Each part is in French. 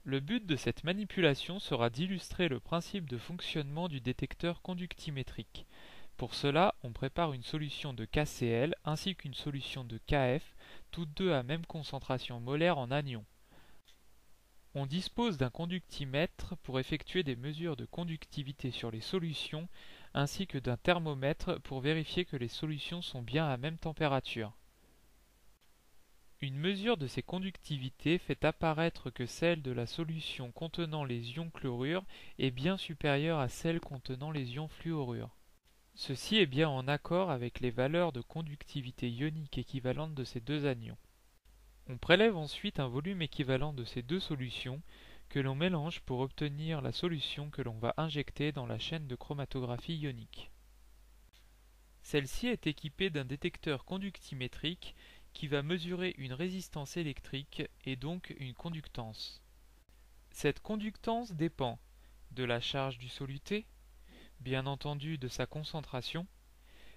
Le but de cette manipulation sera d'illustrer le principe de fonctionnement du détecteur conductimétrique. Pour cela, on prépare une solution de KCl ainsi qu'une solution de KF, toutes deux à même concentration molaire en anion. On dispose d'un conductimètre pour effectuer des mesures de conductivité sur les solutions, ainsi que d'un thermomètre pour vérifier que les solutions sont bien à même température. Une mesure de ces conductivités fait apparaître que celle de la solution contenant les ions chlorure est bien supérieure à celle contenant les ions fluorure. Ceci est bien en accord avec les valeurs de conductivité ionique équivalentes de ces deux anions. On prélève ensuite un volume équivalent de ces deux solutions que l'on mélange pour obtenir la solution que l'on va injecter dans la chaîne de chromatographie ionique. Celle-ci est équipée d'un détecteur conductimétrique qui va mesurer une résistance électrique et donc une conductance. Cette conductance dépend de la charge du soluté, bien entendu de sa concentration,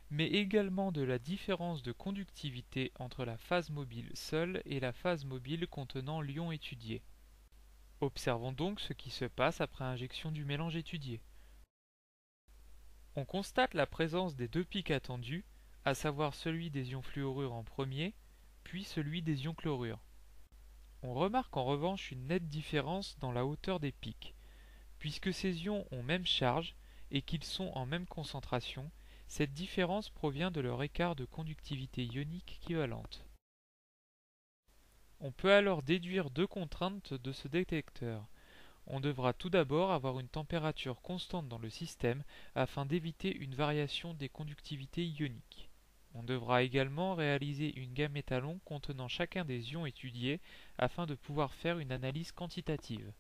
mais également de la différence de conductivité entre la phase mobile seule et la phase mobile contenant l'ion étudié. Observons donc ce qui se passe après injection du mélange étudié. On constate la présence des deux pics attendus, à savoir celui des ions fluorure en premier, puis celui des ions chlorure. On remarque en revanche une nette différence dans la hauteur des pics. Puisque ces ions ont même charge et qu'ils sont en même concentration, cette différence provient de leur écart de conductivité ionique équivalente. On peut alors déduire deux contraintes de ce détecteur. On devra tout d'abord avoir une température constante dans le système afin d'éviter une variation des conductivités ioniques. On devra également réaliser une gamme étalon contenant chacun des ions étudiés afin de pouvoir faire une analyse quantitative.